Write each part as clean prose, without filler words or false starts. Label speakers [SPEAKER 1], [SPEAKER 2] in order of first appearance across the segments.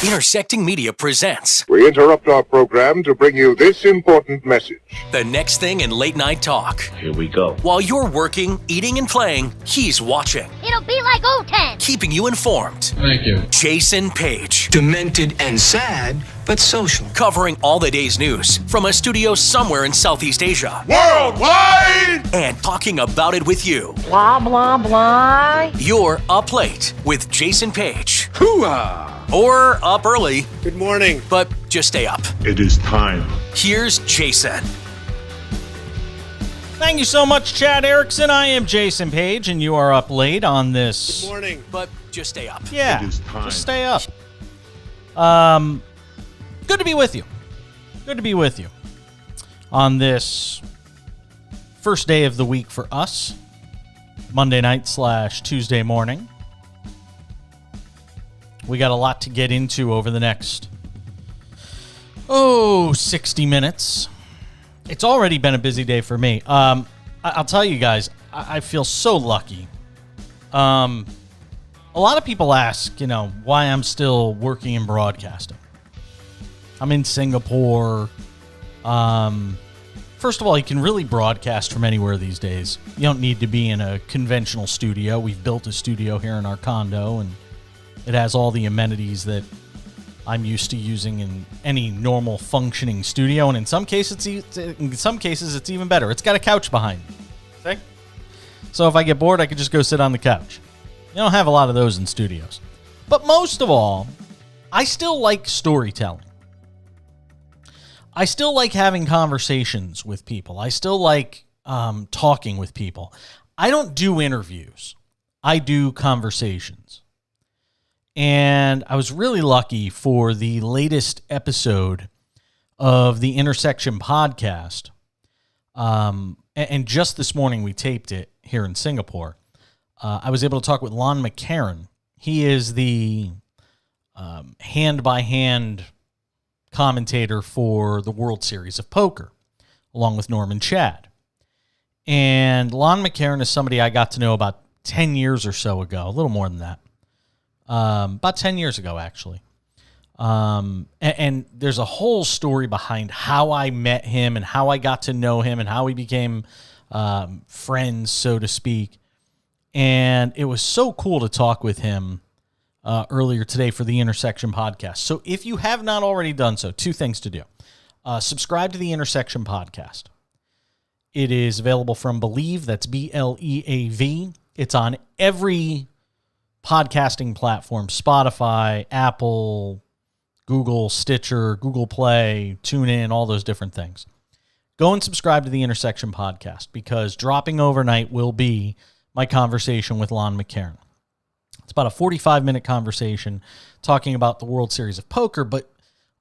[SPEAKER 1] Intersecting Media presents.
[SPEAKER 2] We interrupt our program to bring you this important message.
[SPEAKER 1] The next thing in late night talk.
[SPEAKER 3] Here we go.
[SPEAKER 1] While you're working, eating, and playing, he's watching.
[SPEAKER 4] It'll be like O10.
[SPEAKER 1] Keeping you informed.
[SPEAKER 5] Thank you.
[SPEAKER 1] Jason Page.
[SPEAKER 6] Demented and sad, but social.
[SPEAKER 1] Covering all the day's news from a studio somewhere in Southeast Asia.
[SPEAKER 2] Worldwide!
[SPEAKER 1] And talking about it with you.
[SPEAKER 7] Blah, blah, blah.
[SPEAKER 1] You're Up Late with Jason Page.
[SPEAKER 2] Hoo-ah!
[SPEAKER 1] Or up early.
[SPEAKER 2] Good morning.
[SPEAKER 1] But just stay up.
[SPEAKER 3] It is time.
[SPEAKER 1] Here's Jason.
[SPEAKER 8] Thank you so much, Chad Erickson. I am Jason Page, and you are up late on this.
[SPEAKER 2] Good morning.
[SPEAKER 1] But just stay up.
[SPEAKER 8] Yeah,
[SPEAKER 3] It is time.
[SPEAKER 8] just stay up. Good to be with you. Good to be with you on this first day of the week for us, Monday night / Tuesday morning. We got a lot to get into over the next, 60 minutes. It's already been a busy day for me. I'll tell you guys, I feel so lucky. A lot of people ask, why I'm still working in broadcasting. I'm in Singapore. First of all, you can really broadcast from anywhere these days. You don't need to be in a conventional studio. We've built a studio here in our condo, and it has all the amenities that I'm used to using in any normal functioning studio, and in some cases, it's even better. It's got a couch behind me. See? So if I get bored, I could just go sit on the couch. You don't have a lot of those in studios. But most of all, I still like storytelling. I still like having conversations with people. I still like talking with people. I don't do interviews. I do conversations. And I was really lucky for the latest episode of the Intersection podcast. And just this morning, we taped it here in Singapore. I was able to talk with Lon McCarran. He is the hand-by-hand commentator for the World Series of Poker, along with Norman Chad. And Lon McCarran is somebody I got to know about 10 years or so ago, a little more than that. About 10 years ago, actually. And there's a whole story behind how I met him and how I got to know him and how we became friends, so to speak. And it was so cool to talk with him earlier today for the Intersection podcast. So if you have not already done so, two things to do. Subscribe to the Intersection podcast. It is available from Believe. That's BLEAV. It's on every podcasting platform: Spotify, Apple, Google, Stitcher, Google Play, TuneIn, all those different things. Go and subscribe to the Intersection podcast, because dropping overnight will be my conversation with Lon McCarran. It's about a 45-minute conversation talking about the World Series of Poker, but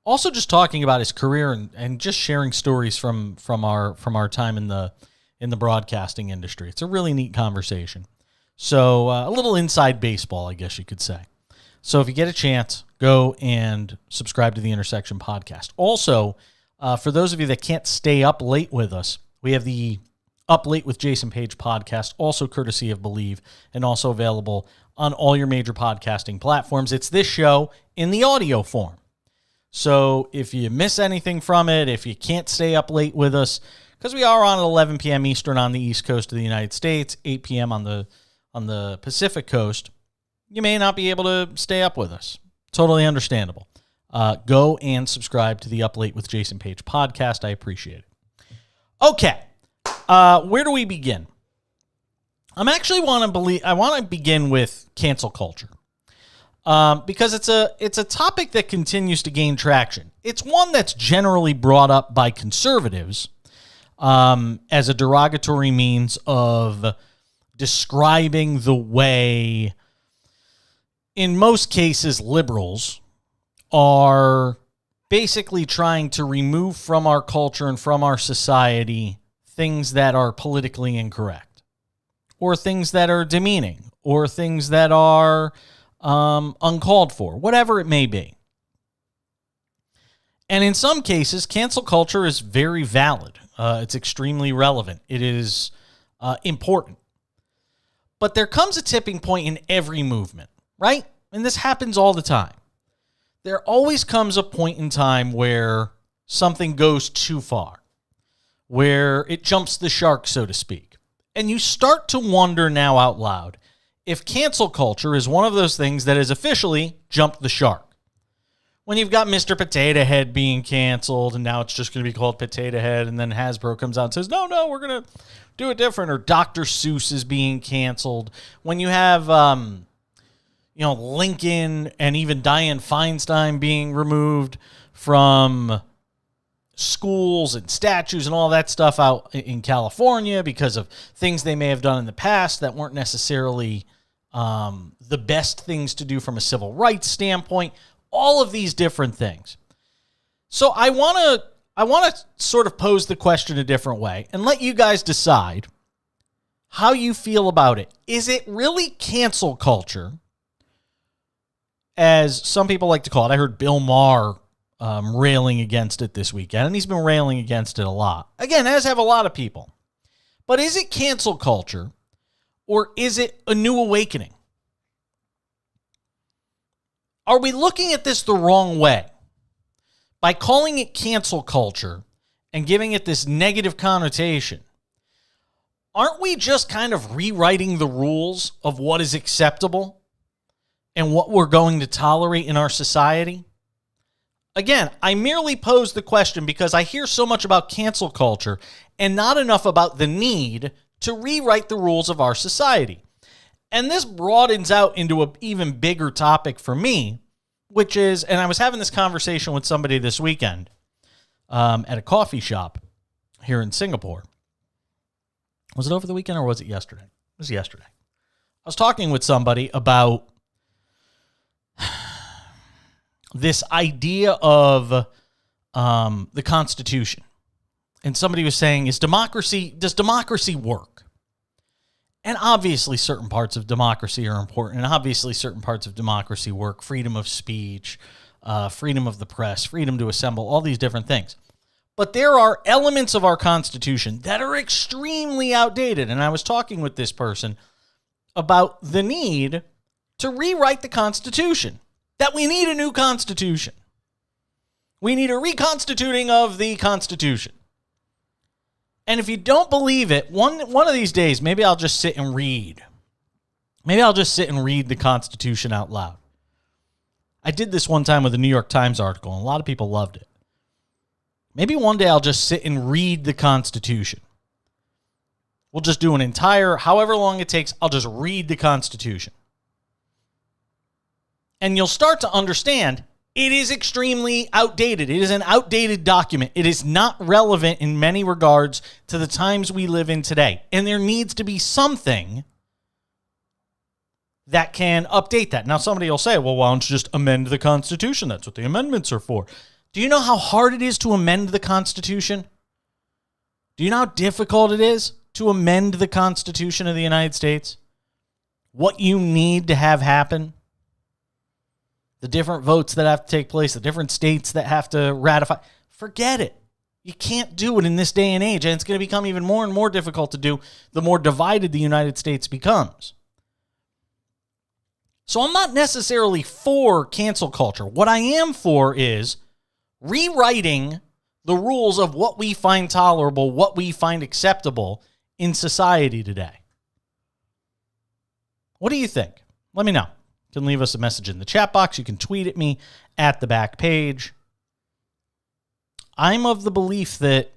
[SPEAKER 8] also just talking about his career and just sharing stories from our time in the broadcasting industry. It's a really neat conversation. So a little inside baseball, I guess you could say. So if you get a chance, go and subscribe to the Intersection podcast. Also, for those of you that can't stay up late with us, we have the Up Late with Jason Page podcast, also courtesy of Believe, and also available on all your major podcasting platforms. It's this show in the audio form. So if you miss anything from it, if you can't stay up late with us, because we are on at 11 p.m. Eastern on the East Coast of the United States, 8 p.m. on the Pacific Coast, you may not be able to stay up with us. Totally understandable. Go and subscribe to the Up Late with Jason Page podcast. I appreciate it. Okay. Where do we begin? I want to begin with cancel culture. Because it's a topic that continues to gain traction. It's one that's generally brought up by conservatives as a derogatory means of describing the way, in most cases, liberals are basically trying to remove from our culture and from our society things that are politically incorrect, or things that are demeaning, or things that are uncalled for, whatever it may be. And in some cases, cancel culture is very valid. It's extremely relevant. It is important. But there comes a tipping point in every movement, right? And this happens all the time. there always comes a point in time where something goes too far, where it jumps the shark, so to speak. And you start to wonder now out loud if cancel culture is one of those things that has officially jumped the shark. When you've got Mr. Potato Head being canceled, and now it's just going to be called Potato Head, and then Hasbro comes out and says, no, we're going to do it different, or Dr. Seuss is being canceled. When you have, Lincoln and even Dianne Feinstein being removed from schools and statues and all that stuff out in California because of things they may have done in the past that weren't necessarily the best things to do from a civil rights standpoint. All of these different things. So I want to sort of pose the question a different way and let you guys decide how you feel about it. Is it really cancel culture, as some people like to call it? I heard Bill Maher railing against it this weekend, and he's been railing against it a lot. Again, as have a lot of people. But is it cancel culture, or is it a new awakening? Are we looking at this the wrong way? By calling it cancel culture and giving it this negative connotation, aren't we just kind of rewriting the rules of what is acceptable and what we're going to tolerate in our society? Again, I merely pose the question because I hear so much about cancel culture and not enough about the need to rewrite the rules of our society. And this broadens out into an even bigger topic for me, which is, and I was having this conversation with somebody this weekend at a coffee shop here in Singapore. Was it over the weekend or was it yesterday? It was yesterday. I was talking with somebody about this idea of the Constitution. And somebody was saying, does democracy work? And obviously certain parts of democracy are important, and obviously certain parts of democracy work. Freedom of speech, freedom of the press, freedom to assemble, all these different things. But there are elements of our Constitution that are extremely outdated. And I was talking with this person about the need to rewrite the Constitution, that we need a new Constitution. We need a reconstituting of the Constitution. And if you don't believe it, one of these days, maybe I'll just sit and read. Maybe I'll just sit and read the Constitution out loud. I did this one time with a New York Times article, and a lot of people loved it. Maybe one day I'll just sit and read the Constitution. We'll just do an entire, however long it takes, I'll just read the Constitution. And you'll start to understand it is extremely outdated. It is an outdated document. It is not relevant in many regards to the times we live in today. And there needs to be something that can update that. Now, somebody will say, well, why don't you just amend the Constitution? That's what the amendments are for. Do you know how hard it is to amend the Constitution? Do you know how difficult it is to amend the Constitution of the United States? What you need to have happen? The different votes that have to take place, the different states that have to ratify. Forget it. You can't do it in this day and age, and it's going to become even more and more difficult to do the more divided the United States becomes. So I'm not necessarily for cancel culture. What I am for is rewriting the rules of what we find tolerable, what we find acceptable in society today. What do you think? Let me know. You can leave us a message in the chat box. You can tweet at me at the back page. I'm of the belief that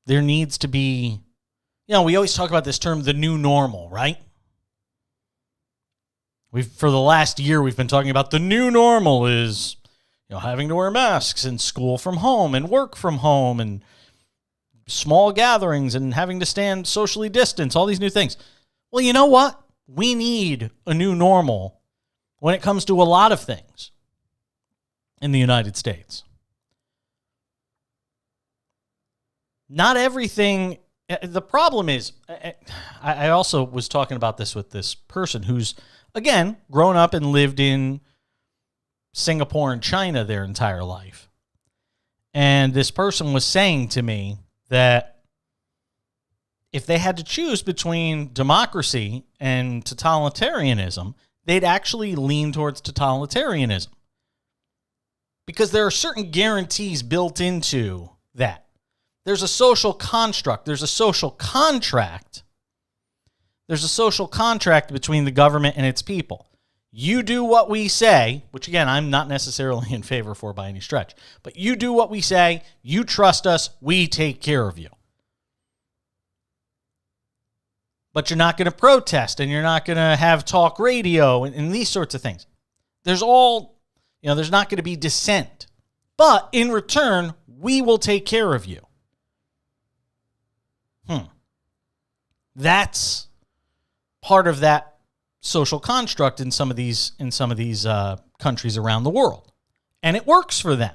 [SPEAKER 8] there needs to be, we always talk about this term, the new normal, right? For the last year, we've been talking about the new normal is, having to wear masks and school from home and work from home and small gatherings and having to stand socially distanced, all these new things. Well, you know what? We need a new normal when it comes to a lot of things in the United States. Not everything. The problem is, I also was talking about this with this person who's, again, grown up and lived in Singapore and China their entire life. And this person was saying to me that if they had to choose between democracy and totalitarianism, they'd actually lean towards totalitarianism. because there are certain guarantees built into that. There's a social construct. There's a social contract. There's a social contract between the government and its people. You do what we say, which again, I'm not necessarily in favor for by any stretch, but you do what we say, you trust us, we take care of you. But you're not going to protest and you're not going to have talk radio and these sorts of things. There's not going to be dissent. But in return, we will take care of you. That's part of that social construct in some of these countries around the world. And it works for them.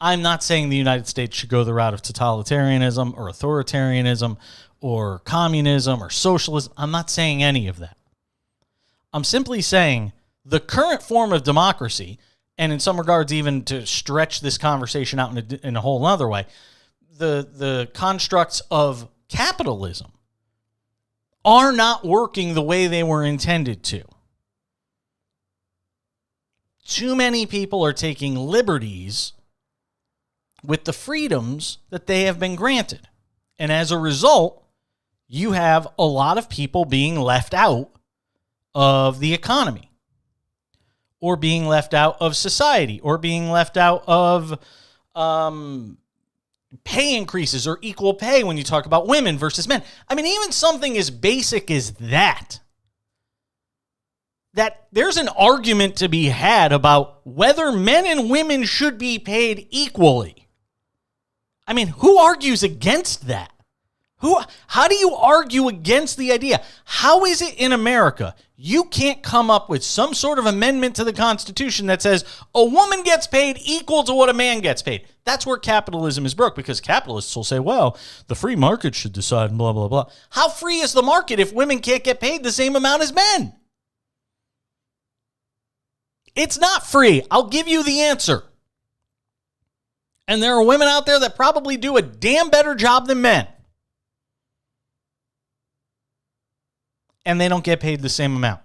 [SPEAKER 8] I'm not saying the United States should go the route of totalitarianism or authoritarianism or communism or socialism. I'm not saying any of that. I'm simply saying the current form of democracy, and in some regards even to stretch this conversation out in a whole other way, the constructs of capitalism are not working the way they were intended to. Too many people are taking liberties with the freedoms that they have been granted. And as a result, you have a lot of people being left out of the economy, or being left out of society, or being left out of pay increases or equal pay when you talk about women versus men. I mean, even something as basic as that there's an argument to be had about whether men and women should be paid equally. I mean, who argues against that? How do you argue against the idea? How is it in America you can't come up with some sort of amendment to the Constitution that says a woman gets paid equal to what a man gets paid? That's where capitalism is broke, because capitalists will say, well, the free market should decide, and blah, blah, blah. How free is the market if women can't get paid the same amount as men? It's not free. I'll give you the answer. And there are women out there that probably do a damn better job than men. And they don't get paid the same amount.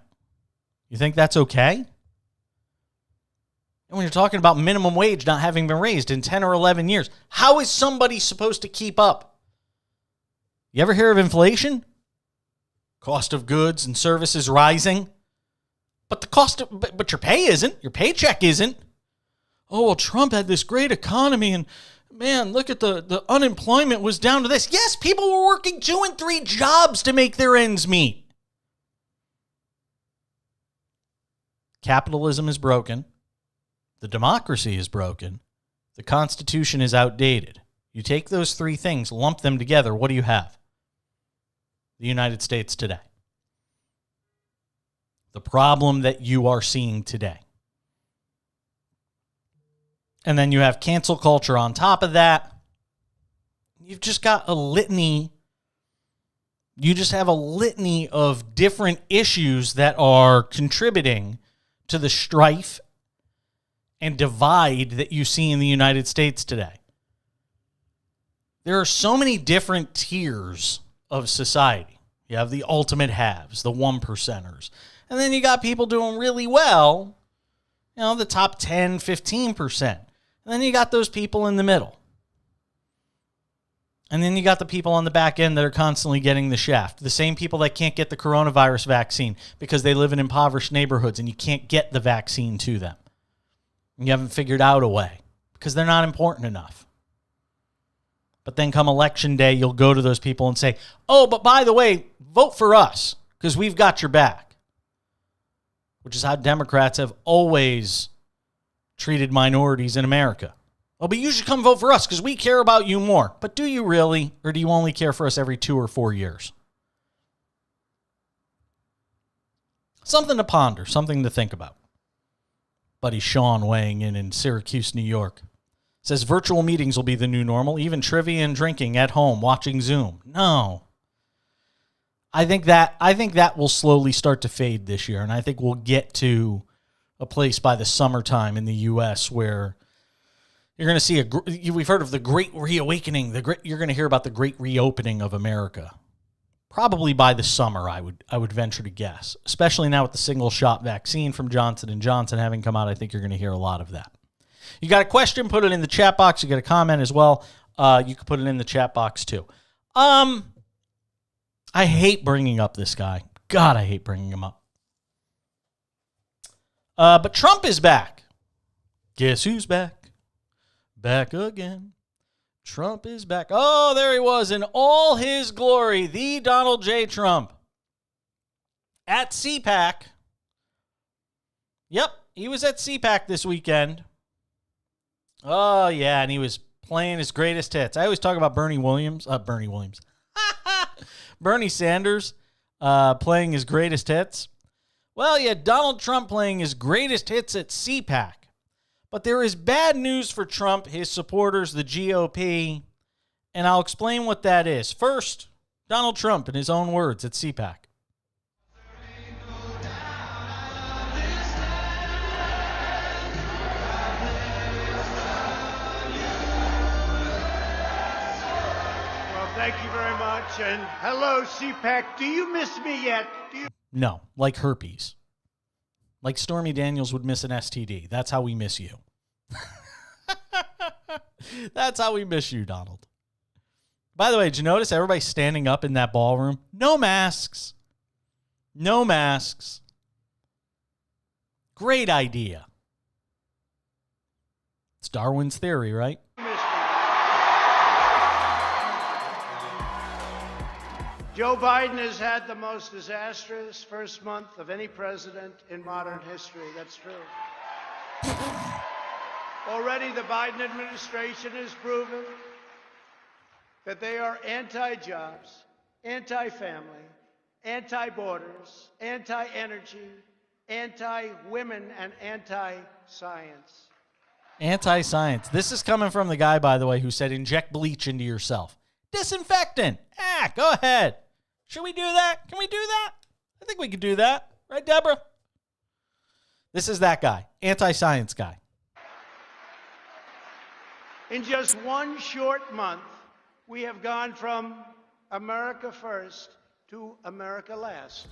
[SPEAKER 8] You think that's okay? And when you're talking about minimum wage not having been raised in 10 or 11 years, how is somebody supposed to keep up? You ever hear of inflation? Cost of goods and services rising. But your pay isn't. Your paycheck isn't. Oh, well, Trump had this great economy and man, look at the unemployment was down to this. Yes, people were working 2 and 3 jobs to make their ends meet. Capitalism is broken. The democracy is broken. The Constitution is outdated. You take those 3 things, lump them together, what do you have? The United States today. The problem that you are seeing today. And then you have cancel culture on top of that. You've just got a litany. You just have a litany of different issues that are contributing to the strife and divide that you see in the United States today. There are so many different tiers of society. You have the ultimate haves, the 1%ers. And then you got people doing really well, the top 10, 15%. And then you got those people in the middle. And then you got the people on the back end that are constantly getting the shaft. The same people that can't get the coronavirus vaccine because they live in impoverished neighborhoods and you can't get the vaccine to them. And you haven't figured out a way because they're not important enough. But then come election day, you'll go to those people and say, oh, but by the way, vote for us because we've got your back. Which is how Democrats have always treated minorities in America. Oh, but you should come vote for us because we care about you more. But do you really? Or do you only care for us every 2 or 4 years? Something to ponder, something to think about. Buddy Sean weighing in Syracuse, New York. Says virtual meetings will be the new normal, even trivia and drinking at home, watching Zoom. No. I think that will slowly start to fade this year, and I think we'll get to a place by the summertime in the U.S. where you're going to see we've heard of the Great Reawakening. You're going to hear about the Great Reopening of America. Probably by the summer, I would venture to guess. Especially now with the single shot vaccine from Johnson & Johnson having come out, I think you're going to hear a lot of that. You got a question, put it in the chat box. You got a comment as well. You can put it in the chat box too. I hate bringing up this guy. God, I hate bringing him up. But Trump is back. Guess who's back? Back again. Trump is back. Oh, there he was in all his glory. The Donald J. Trump. At CPAC. Yep, he was at CPAC this weekend. Oh, yeah, and he was playing his greatest hits. I always talk about Bernie Sanders playing his greatest hits. Well, you had Donald Trump playing his greatest hits at CPAC. But there is bad news for Trump, his supporters, the GOP, and I'll explain what that is. First, Donald Trump, in his own words, at CPAC.
[SPEAKER 3] Thank you very much, and hello, CPAC. Do you miss me yet?
[SPEAKER 8] No, like herpes. Like Stormy Daniels would miss an STD. That's how we miss you. That's how we miss you, Donald. By the way, did you notice everybody standing up in that ballroom? No masks. No masks. Great idea. It's Darwin's theory, right?
[SPEAKER 3] Joe Biden has had the most disastrous first month of any president in modern history. That's true. Already the Biden administration has proven that they are anti-jobs, anti-family, anti-borders, anti-energy, anti-women, and anti-science.
[SPEAKER 8] Anti-science. This is coming from the guy, by the way, who said inject bleach into yourself. Disinfectant. Go ahead. Should we do that? Can we do that? I think we could do that. Right, Deborah? This is that guy. Anti-science guy.
[SPEAKER 3] In just one short month, we have gone from America first to America last.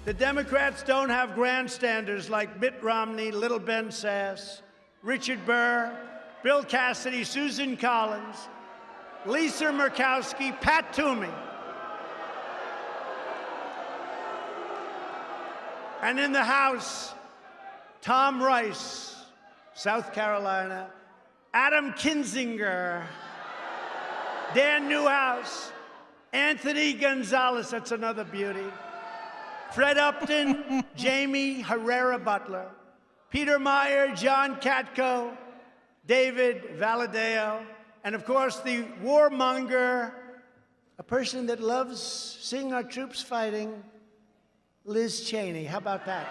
[SPEAKER 3] The Democrats don't have grandstanders like Mitt Romney, Little Ben Sass, Richard Burr, Bill Cassidy, Susan Collins, Lisa Murkowski, Pat Toomey. And in the House, Tom Rice, South Carolina, Adam Kinzinger, Dan Newhouse, Anthony Gonzalez, that's another beauty, Fred Upton, Jamie Herrera Butler, Peter Meyer, John Katko, David Valadeo, and of course the warmonger, a person that loves seeing our troops fighting, Liz Cheney. How about that?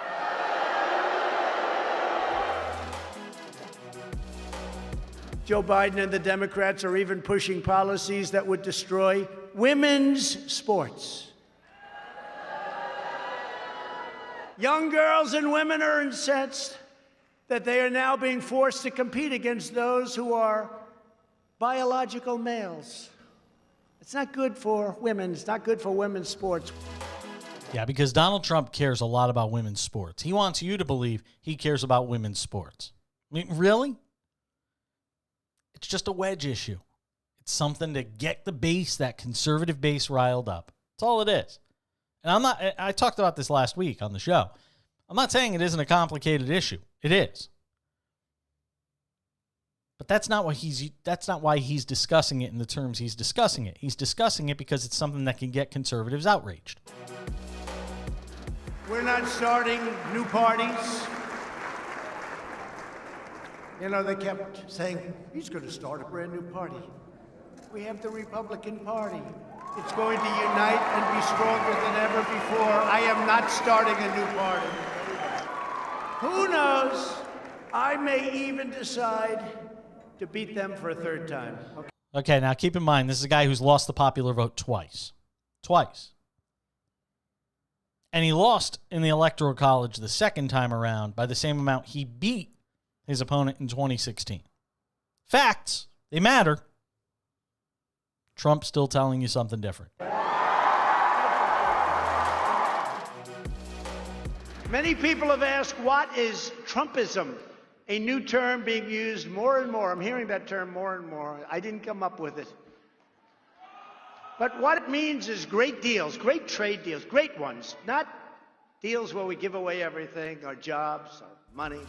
[SPEAKER 3] Joe Biden and the Democrats are even pushing policies that would destroy women's sports. Young girls and women are incensed that they are now being forced to compete against those who are biological males. It's not good for women. It's not good for women's sports.
[SPEAKER 8] Yeah, because Donald Trump cares a lot about women's sports. He wants you to believe he cares about women's sports. I mean, really? It's just a wedge issue. It's something to get the base, that conservative base, riled up. That's all it is. And I talked about this last week on the show. I'm not saying it isn't a complicated issue. It is. But that's not why he's discussing it in the terms he's discussing it. He's discussing it because it's something that can get conservatives outraged.
[SPEAKER 3] We're not starting new parties. You know, they kept saying, he's going to start a brand new party. We have the Republican Party. It's going to unite and be stronger than ever before. I am not starting a new party. Who knows? I may even decide to beat them for a third time.
[SPEAKER 8] Okay, now keep in mind, this is a guy who's lost the popular vote twice. Twice. And he lost in the Electoral College the second time around by the same amount he beat his opponent in 2016. Facts, they matter. Trump's still telling you something different.
[SPEAKER 3] Many people have asked, what is Trumpism? A new term being used more and more. I'm hearing that term more and more. I didn't come up with it. But what it means is great deals, great trade deals, great ones. Not deals where we give away everything, our jobs, our money.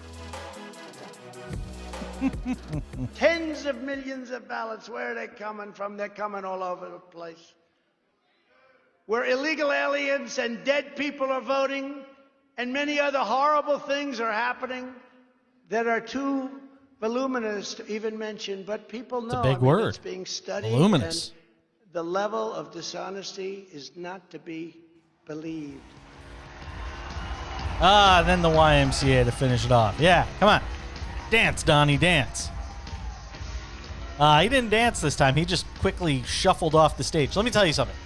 [SPEAKER 3] Tens of millions of ballots. Where are they coming from? They're coming all over the place. Where illegal aliens and dead people are voting, and many other horrible things are happening that are too voluminous to even mention, but people know.
[SPEAKER 8] It's a big word.
[SPEAKER 3] It's being studied.
[SPEAKER 8] Voluminous.
[SPEAKER 3] And the level of dishonesty is not to be believed.
[SPEAKER 8] Then the YMCA to finish it off. Yeah, come on. Dance, Donnie, dance. He didn't dance this time. He just quickly shuffled off the stage. Let me tell you something.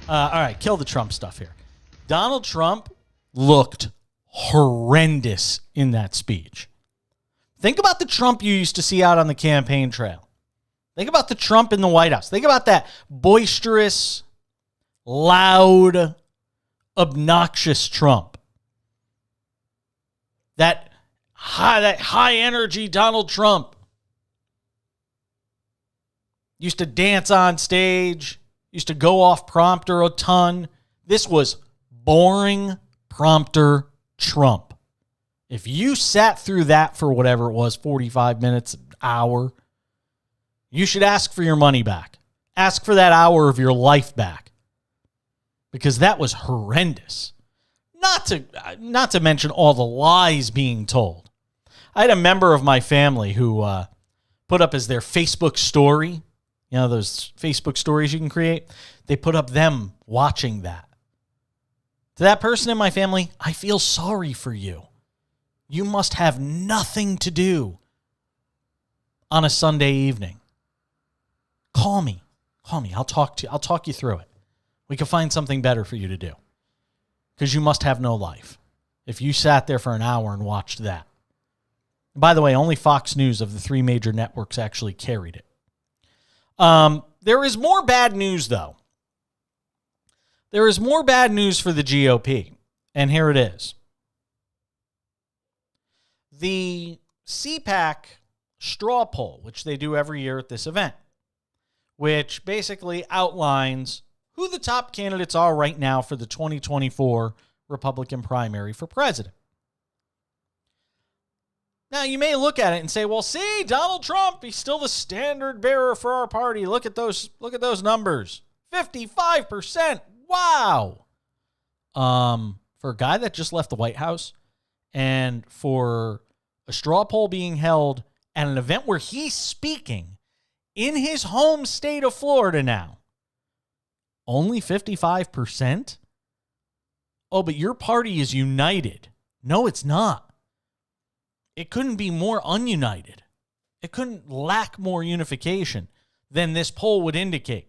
[SPEAKER 8] All right, kill the Trump stuff here. Donald Trump looked horrendous in that speech. Think about the Trump you used to see out on the campaign trail. Think about the Trump in the White House. Think about that boisterous, loud, obnoxious Trump. That high energy Donald Trump. Used to dance on stage, used to go off prompter a ton. This was boring prompter Trump. If you sat through that for whatever it was, 45 minutes, an hour, you should ask for your money back. Ask for that hour of your life back. Because that was horrendous. Not to mention all the lies being told. I had a member of my family who put up as their Facebook story, you know, those Facebook stories you can create. They put up them watching that. To that person in my family, I feel sorry for you. You must have nothing to do on a Sunday evening. Call me. I'll talk you through it. We can find something better for you to do. Because you must have no life if you sat there for an hour and watched that. By the way, only Fox News of the three major networks actually carried it. There is more bad news, though. There is more bad news for the GOP, and here it is. The CPAC straw poll, which they do every year at this event, which basically outlines who the top candidates are right now for the 2024 Republican primary for president. Now, you may look at it and say, well, see, Donald Trump, he's still the standard bearer for our party. Look at those numbers. 55%. Wow. For a guy that just left the White House and for a straw poll being held at an event where he's speaking in his home state of Florida now, only 55%? Oh, but your party is united. No, it's not. It couldn't be more ununited. It couldn't lack more unification than this poll would indicate.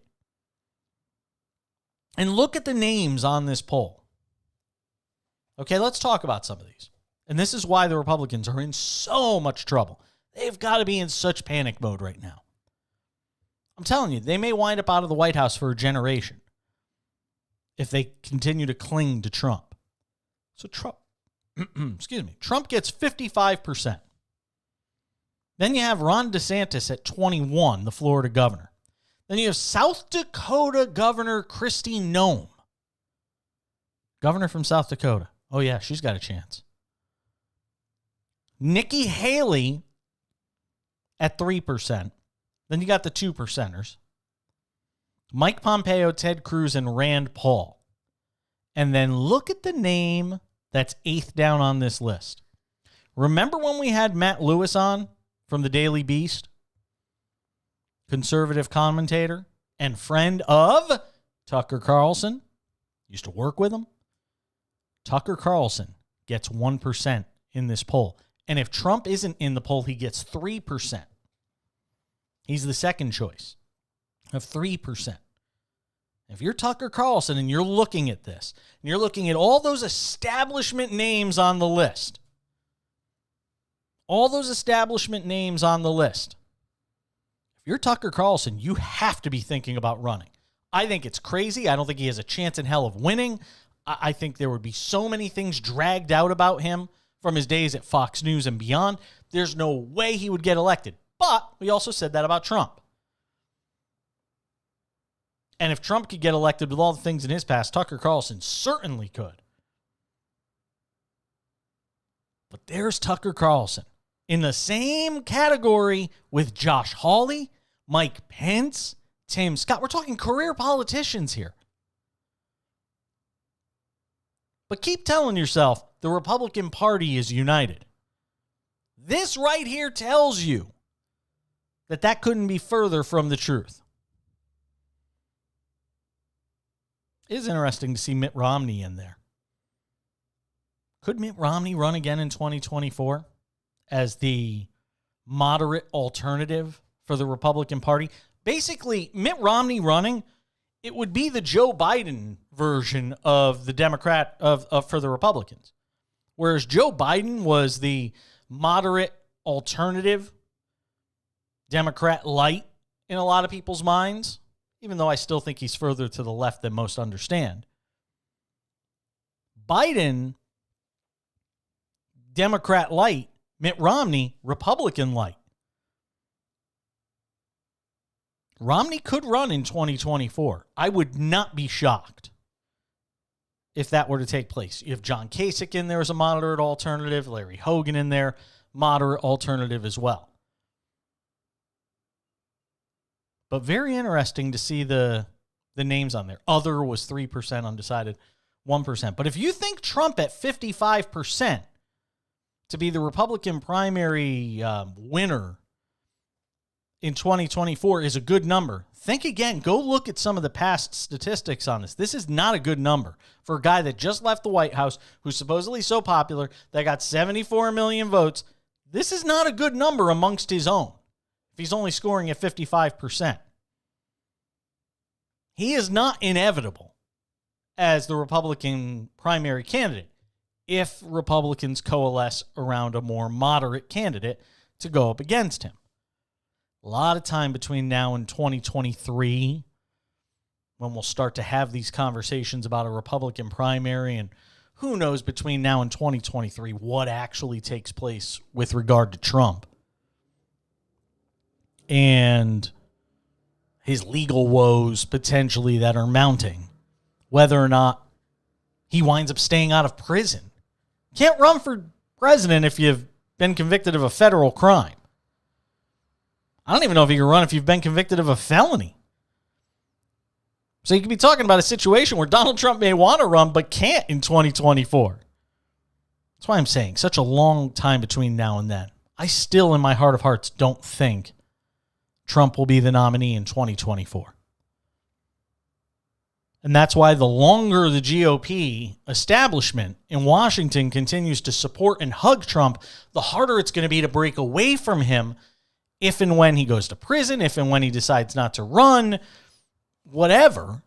[SPEAKER 8] And look at the names on this poll. Okay, let's talk about some of these. And this is why the Republicans are in so much trouble. They've got to be in such panic mode right now. I'm telling you, they may wind up out of the White House for a generation if they continue to cling to Trump. So Trump, Trump gets 55%. Then you have Ron DeSantis at 21%, the Florida governor. Then you have South Dakota Governor Kristi Noem. Governor from South Dakota. Oh, yeah, she's got a chance. Nikki Haley at 3%. Then you got the 2%ers. Mike Pompeo, Ted Cruz, and Rand Paul. And then look at the name that's 8th down on this list. Remember when we had Matt Lewis on from the Daily Beast? Conservative commentator and friend of Tucker Carlson. Used to work with him. Tucker Carlson gets 1% in this poll. And if Trump isn't in the poll, he gets 3%. He's the second choice of 3%. If you're Tucker Carlson and you're looking at this, and you're looking at all those establishment names on the list, if you're Tucker Carlson, you have to be thinking about running. I think it's crazy. I don't think he has a chance in hell of winning. I think there would be so many things dragged out about him from his days at Fox News and beyond. There's no way he would get elected. But we also said that about Trump. And if Trump could get elected with all the things in his past, Tucker Carlson certainly could. But there's Tucker Carlson in the same category with Josh Hawley, Mike Pence, Tim Scott. We're talking career politicians here. But keep telling yourself the Republican Party is united. This right here tells you that that couldn't be further from the truth. It is interesting to see Mitt Romney in there. Could Mitt Romney run again in 2024 as the moderate alternative for the Republican Party? Basically, Mitt Romney running, it would be the Joe Biden version of the Democrat for the Republicans. Whereas Joe Biden was the moderate alternative, Democrat light in a lot of people's minds, even though I still think he's further to the left than most understand. Biden, Democrat light, Mitt Romney, Republican light. Romney could run in 2024. I would not be shocked if that were to take place. You have John Kasich in there as a moderate alternative, Larry Hogan in there, moderate alternative as well. But very interesting to see the names on there. Other was 3% undecided, 1%. But if you think Trump at 55% to be the Republican primary winner in 2024 is a good number, think again. Go look at some of the past statistics on this. This is not a good number for a guy that just left the White House, who's supposedly so popular, that got 74 million votes. This is not a good number amongst his own if he's only scoring at 55%. He is not inevitable as the Republican primary candidate if Republicans coalesce around a more moderate candidate to go up against him. A lot of time between now and 2023 when we'll start to have these conversations about a Republican primary, and who knows between now and 2023 what actually takes place with regard to Trump and his legal woes potentially that are mounting, whether or not he winds up staying out of prison. Can't run for president if you've been convicted of a federal crime. I don't even know if you can run if you've been convicted of a felony. So you could be talking about a situation where Donald Trump may want to run but can't in 2024. That's why I'm saying such a long time between now and then. I still, in my heart of hearts, don't think Trump will be the nominee in 2024. And that's why the longer the GOP establishment in Washington continues to support and hug Trump, the harder it's going to be to break away from him if and when he goes to prison, if and when he decides not to run, whatever.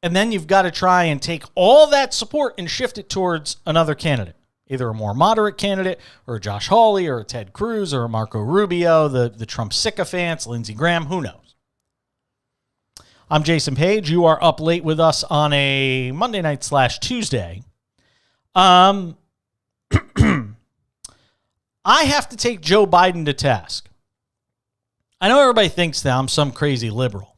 [SPEAKER 8] And then you've got to try and take all that support and shift it towards another candidate, either a more moderate candidate or a Josh Hawley or a Ted Cruz or a Marco Rubio, the Trump sycophants, Lindsey Graham, who knows? I'm Jason Page. You are up late with us on a Monday night / Tuesday. I have to take Joe Biden to task. I know everybody thinks that I'm some crazy liberal.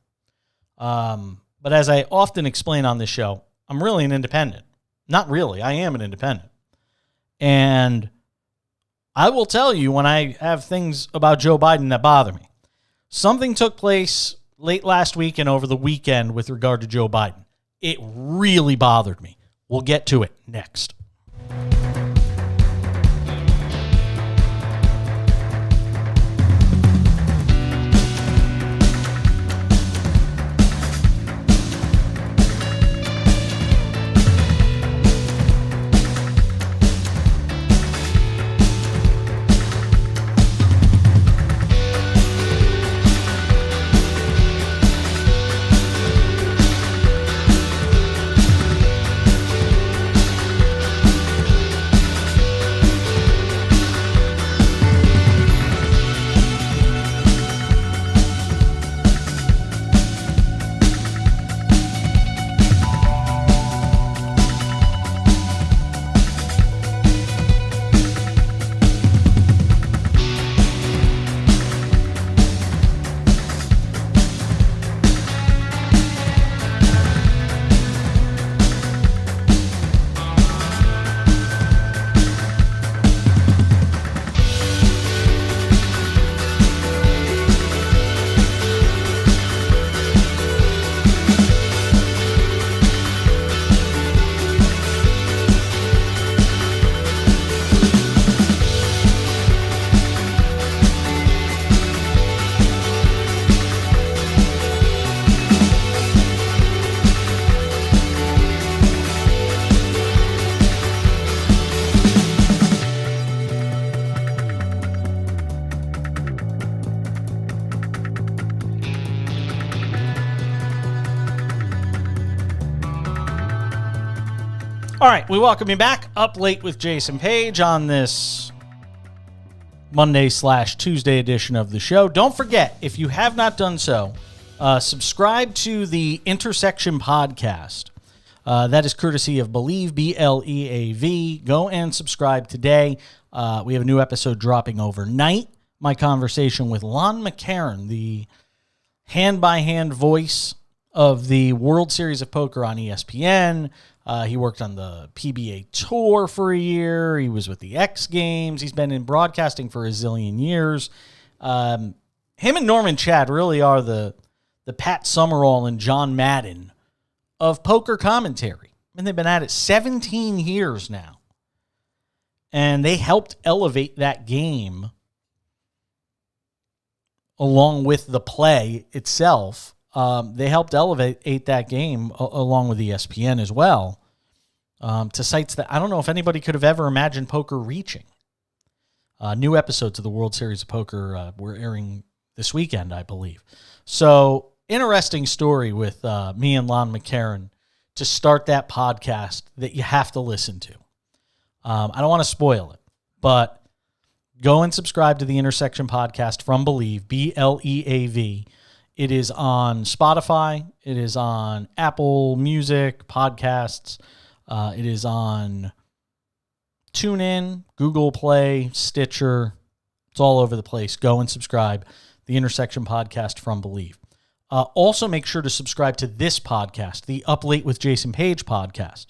[SPEAKER 8] But as I often explain on this show, I'm really an independent. Not really. I am an independent. And I will tell you when I have things about Joe Biden that bother me. Something took place late last week and over the weekend with regard to Joe Biden. It really bothered me. We'll get to it next. All right, we welcome you back. Up Late with Jason Page on this Monday/Tuesday edition of the show. Don't forget, if you have not done so, subscribe to the Intersection podcast. That is courtesy of Believe, BLEAV. Go and subscribe today. We have a new episode dropping overnight. My conversation with Lon McCarron, the hand-by-hand voice of the World Series of Poker on ESPN. He worked on the PBA Tour for a year. He was with the X Games. He's been in broadcasting for a zillion years. Him and Norman Chad really are the Pat Summerall and John Madden of poker commentary. And they've been at it 17 years now. And they helped elevate that game along with the play itself. They helped elevate that game along with ESPN as well to sites that I don't know if anybody could have ever imagined poker reaching. New episodes of the World Series of Poker were airing this weekend, I believe. So, interesting story with me and Lon McCarron to start that podcast that you have to listen to. I don't want to spoil it, but go and subscribe to the Intersection podcast from Believe, BLEAV. It is on Spotify. It is on Apple Music, podcasts. It is on TuneIn, Google Play, Stitcher. It's all over the place. Go and subscribe. The Intersection podcast from Believe. Also, make sure to subscribe to this podcast, the Up Late with Jason Page podcast.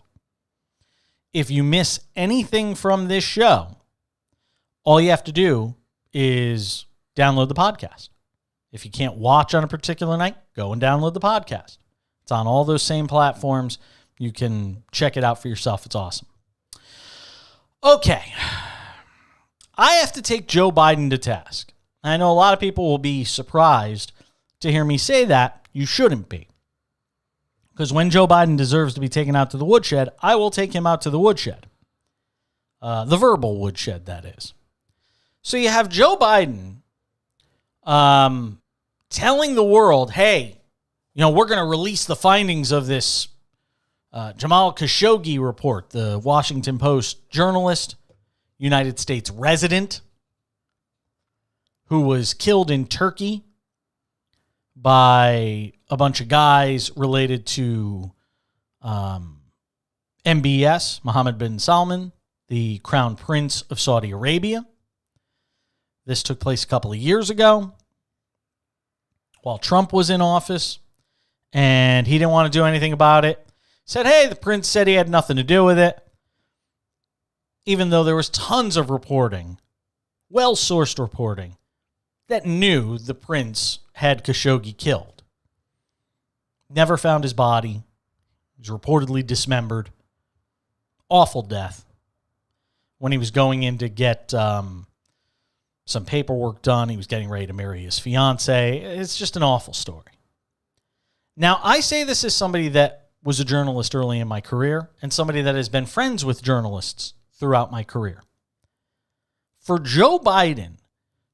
[SPEAKER 8] If you miss anything from this show, all you have to do is download the podcast. If you can't watch on a particular night, go and download the podcast. It's on all those same platforms. You can check it out for yourself. It's awesome. Okay. I have to take Joe Biden to task. I know a lot of people will be surprised to hear me say that. You shouldn't be. Because when Joe Biden deserves to be taken out to the woodshed, I will take him out to the woodshed. The verbal woodshed, that is. So you have Joe Biden telling the world, hey, we're going to release the findings of this Jamal Khashoggi report, the Washington Post journalist, United States resident, who was killed in Turkey by a bunch of guys related to MBS, Mohammed bin Salman, the Crown Prince of Saudi Arabia. This took place a couple of years ago while Trump was in office, and he didn't want to do anything about it. Said, hey, the prince said he had nothing to do with it, even though there was tons of reporting, well-sourced reporting, that knew the prince had Khashoggi killed. Never found his body. He was reportedly dismembered. Awful death. When he was going in to get some paperwork done, he was getting ready to marry his fiance. It's just an awful story. Now, I say this as somebody that was a journalist early in my career and somebody that has been friends with journalists throughout my career. For Joe Biden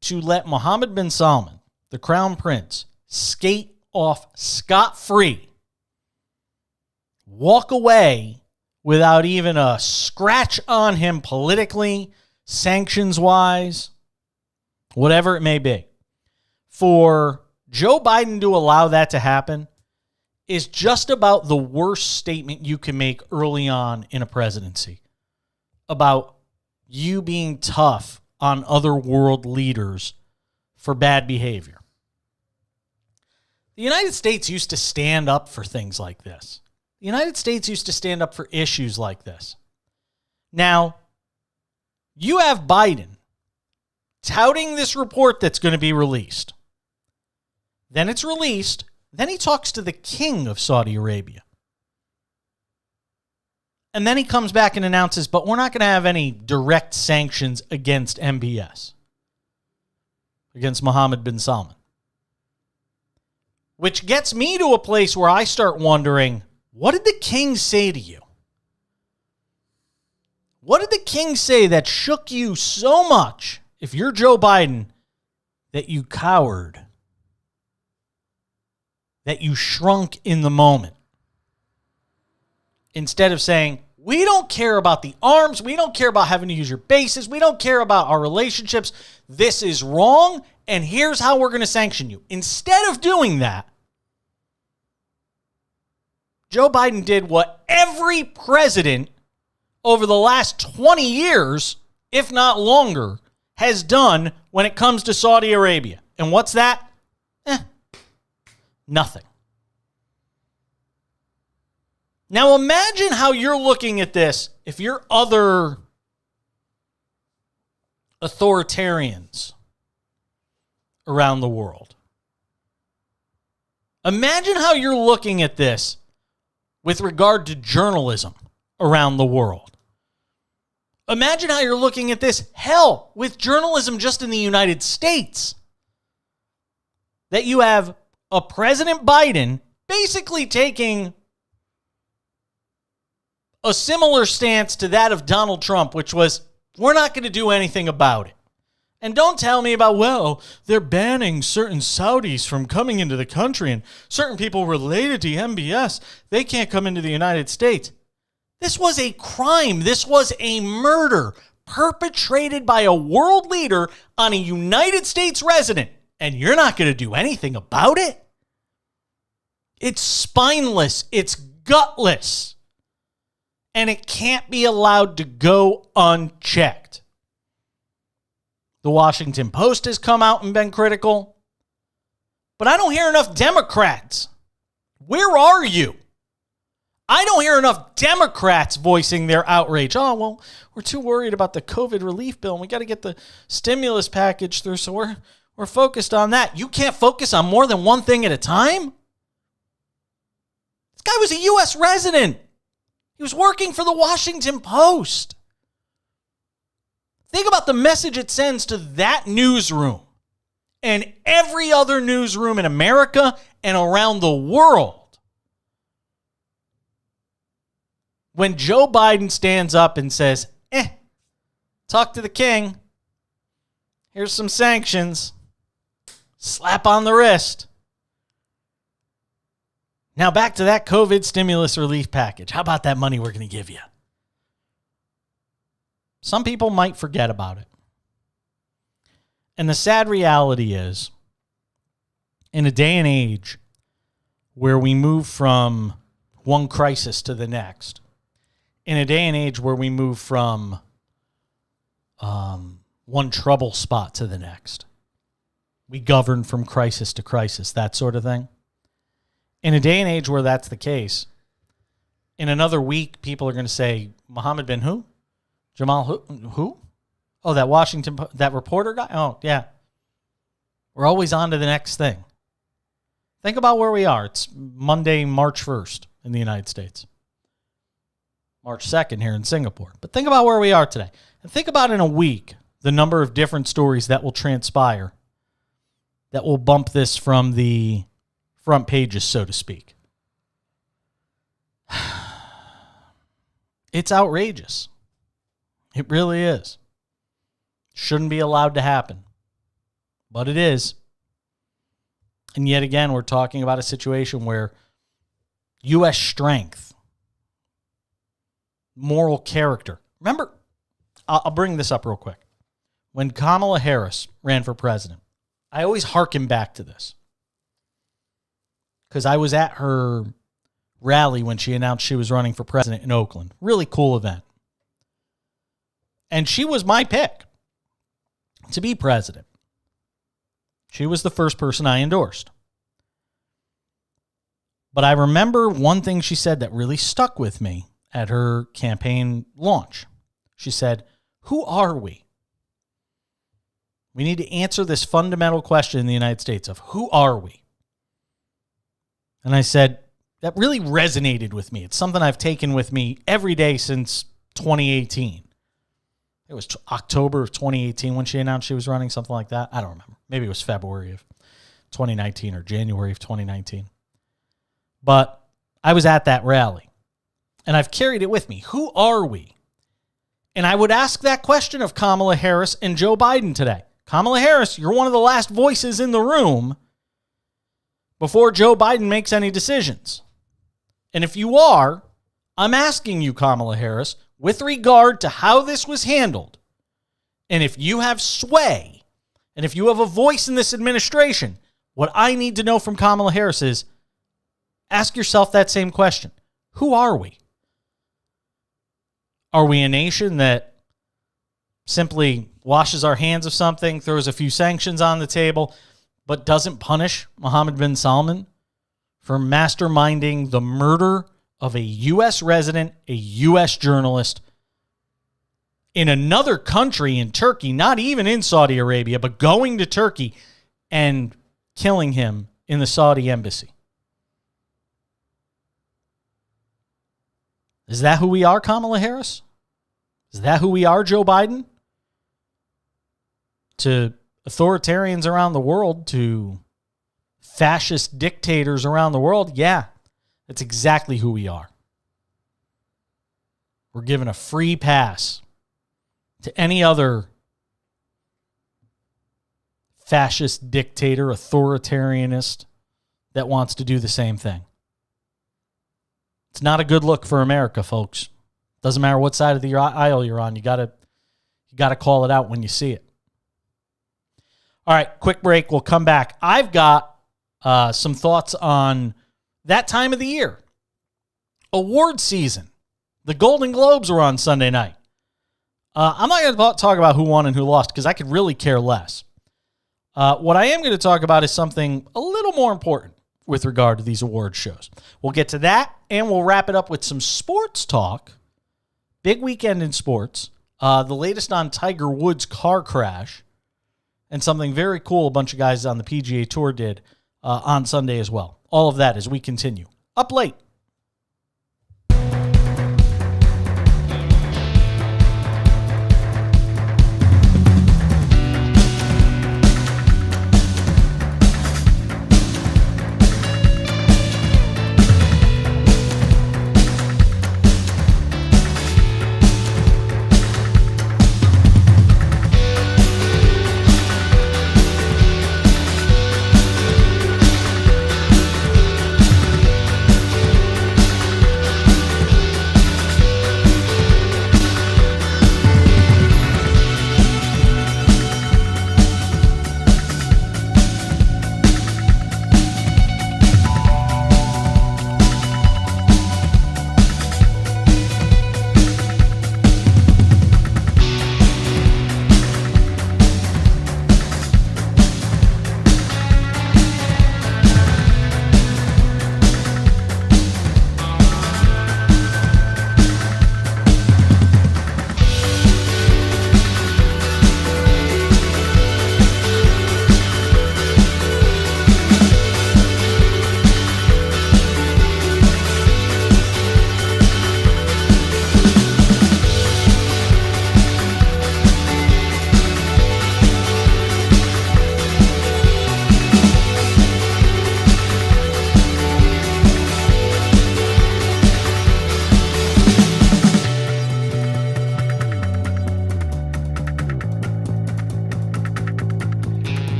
[SPEAKER 8] to let Mohammed bin Salman, the Crown Prince, skate off scot-free, walk away without even a scratch on him politically, sanctions-wise, whatever it may be, for Joe Biden to allow that to happen is just about the worst statement you can make early on in a presidency about you being tough on other world leaders for bad behavior. The United States used to stand up for things like this. The United States used to stand up for issues like this. Now, you have Biden touting this report that's going to be released. Then it's released. Then he talks to the king of Saudi Arabia. And then he comes back and announces, but we're not going to have any direct sanctions against MBS, against Mohammed bin Salman. Which gets me to a place where I start wondering, what did the king say to you? What did the king say that shook you so much, if you're Joe Biden, that you cowered, that you shrunk in the moment? Instead of saying, We don't care about the arms. We don't care about having to use your bases. We don't care about our relationships. This is wrong, and here's how we're going to sanction you. Instead of doing that, Joe Biden did what every president over the last 20 years, if not longer, has done when it comes to Saudi Arabia. And what's that? Nothing. Now imagine how you're looking at this if you're other authoritarians around the world. Imagine how you're looking at this with regard to journalism around the world. Imagine how you're looking at this, hell, with journalism just in the United States. That you have a President Biden basically taking a similar stance to that of Donald Trump, which was, we're not going to do anything about it. And don't tell me about, well, they're banning certain Saudis from coming into the country and certain people related to MBS, they can't come into the United States. This was a crime. This was a murder perpetrated by a world leader on a United States resident. And you're not going to do anything about it? It's spineless. It's gutless. And it can't be allowed to go unchecked. The Washington Post has come out and been critical. But I don't hear enough Democrats. Where are you? I don't hear enough Democrats voicing their outrage. Oh, well, we're too worried about the COVID relief bill, and we got to get the stimulus package through, so we're focused on that. You can't focus on more than one thing at a time? This guy was a U.S. resident. He was working for the Washington Post. Think about the message it sends to that newsroom and every other newsroom in America and around the world. When Joe Biden stands up and says, talk to the king. Here's some sanctions. Slap on the wrist. Now back to that COVID stimulus relief package. How about that money we're going to give you? Some people might forget about it. And the sad reality is, in a day and age where we move from one crisis to the next, in a day and age where we move from one trouble spot to the next, we govern from crisis to crisis, that sort of thing. In a day and age where that's the case, in another week, people are going to say, Mohammed bin who? Jamal who? Oh, that reporter guy? Oh, yeah. We're always on to the next thing. Think about where we are. It's Monday, March 1st in the United States. March 2nd here in Singapore. But think about where we are today. And think about in a week the number of different stories that will transpire that will bump this from the front pages, so to speak. It's outrageous. It really is. Shouldn't be allowed to happen. But it is. And yet again, we're talking about a situation where U.S. strength, moral character. Remember, I'll bring this up real quick. When Kamala Harris ran for president, I always hearken back to this. Because I was at her rally when she announced she was running for president in Oakland. Really cool event. And she was my pick to be president. She was the first person I endorsed. But I remember one thing she said that really stuck with me at her campaign launch. She said, who are we? We need to answer this fundamental question in the United States of who are we? And I said, that really resonated with me. It's something I've taken with me every day since 2018. It was October of 2018 when she announced she was running, something like that. I don't remember. Maybe it was February of 2019 or January of 2019. But I was at that rally, and I've carried it with me. Who are we? And I would ask that question of Kamala Harris and Joe Biden today. Kamala Harris, you're one of the last voices in the room before Joe Biden makes any decisions. And if you are, I'm asking you, Kamala Harris, with regard to how this was handled, and if you have sway, and if you have a voice in this administration, what I need to know from Kamala Harris is, ask yourself that same question. Who are we? Are we a nation that simply washes our hands of something, throws a few sanctions on the table, but doesn't punish Mohammed bin Salman for masterminding the murder of a U.S. resident, a U.S. journalist, in another country, in Turkey, not even in Saudi Arabia, but going to Turkey and killing him in the Saudi embassy? Is that who we are, Kamala Harris? Is that who we are, Joe Biden? To authoritarians around the world, to fascist dictators around the world, yeah, that's exactly who we are. We're given a free pass to any other fascist dictator, authoritarianist that wants to do the same thing. It's not a good look for America, folks. Doesn't matter what side of the aisle you're on. You gotta call it out when you see it. All right, quick break. We'll come back. I've got some thoughts on that time of the year. Award season. The Golden Globes were on Sunday night. I'm not going to talk about who won and who lost because I could really care less. What I am going to talk about is something a little more important with regard to these award shows. We'll get to that, and we'll wrap it up with some sports talk. Big weekend in sports. The latest on Tiger Woods' car crash, and something very cool a bunch of guys on the PGA Tour did on Sunday as well. All of that as we continue. Up late.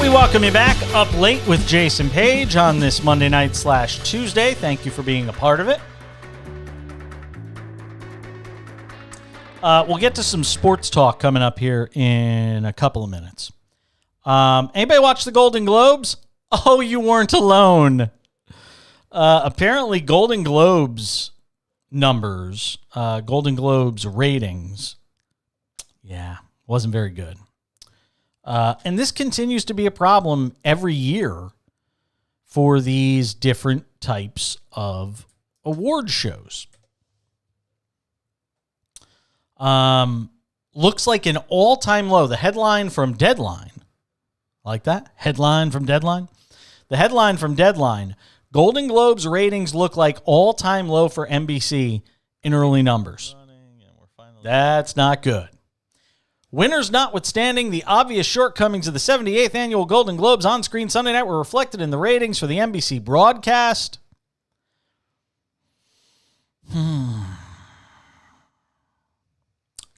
[SPEAKER 8] Welcome you back up late with Jason Page on this Monday night / Tuesday. Thank you for being a part of it. We'll get to some sports talk coming up here in a couple of minutes. Anybody watch the Golden Globes? Oh, you weren't alone. Apparently, Golden Globes numbers, Golden Globes ratings, wasn't very good. And this continues to be a problem every year for these different types of award shows. Looks like an all-time low. The headline from Deadline, like that? Headline from Deadline? The headline from Deadline, Golden Globes ratings look like all-time low for NBC in early numbers. That's not good. Winners notwithstanding, the obvious shortcomings of the 78th Annual Golden Globes on-screen Sunday night were reflected in the ratings for the NBC broadcast.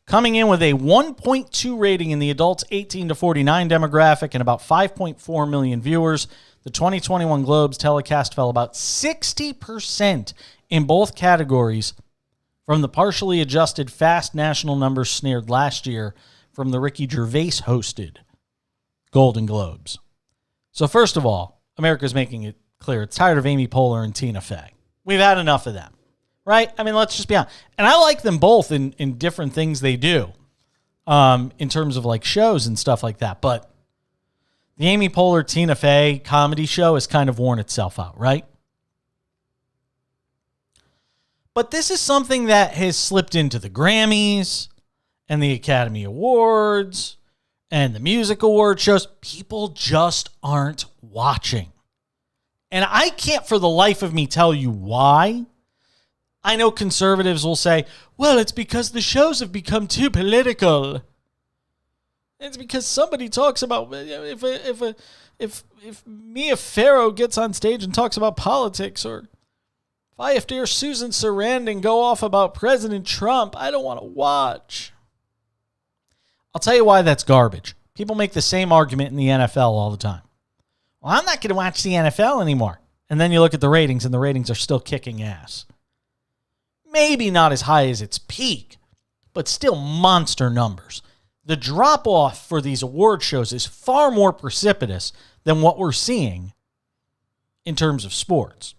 [SPEAKER 8] Coming in with a 1.2 rating in the adults 18 to 49 demographic and about 5.4 million viewers, the 2021 Globes telecast fell about 60% in both categories from the partially adjusted fast national numbers snared last year from the Ricky Gervais-hosted Golden Globes. So first of all, America's making it clear it's tired of Amy Poehler and Tina Fey. We've had enough of them, right? I mean, let's just be honest. And I like them both in different things they do in terms of like shows and stuff like that. But the Amy Poehler, Tina Fey comedy show has kind of worn itself out, right? But this is something that has slipped into the Grammys and the Academy Awards and the music award shows. People just aren't watching. And I can't for the life of me tell you why. I know conservatives will say, well, it's because the shows have become too political. It's because somebody talks about, if Mia Farrow gets on stage and talks about politics, or if I have to hear Susan Sarandon go off about President Trump, I don't want to watch. I'll tell you why that's garbage. People make the same argument in the NFL all the time. Well, I'm not going to watch the NFL anymore. And then you look at the ratings, and the ratings are still kicking ass. Maybe not as high as its peak, but still monster numbers. The drop-off for these award shows is far more precipitous than what we're seeing in terms of sports,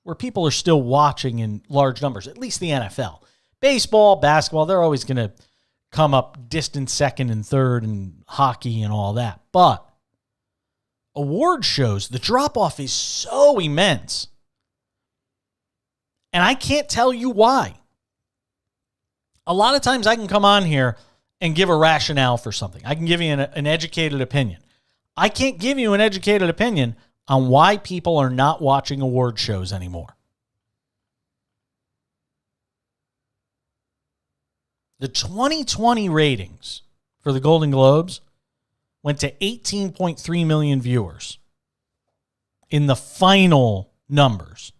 [SPEAKER 8] where people are still watching in large numbers, at least the NFL. Baseball, basketball, they're always going to come up distant second and third, and hockey and all that. But award shows, the drop-off is so immense. And I can't tell you why. A lot of times I can come on here and give a rationale for something. I can give you an educated opinion. I can't give you an educated opinion on why people are not watching award shows anymore. The 2020 ratings for the Golden Globes went to 18.3 million viewers in the final numbers,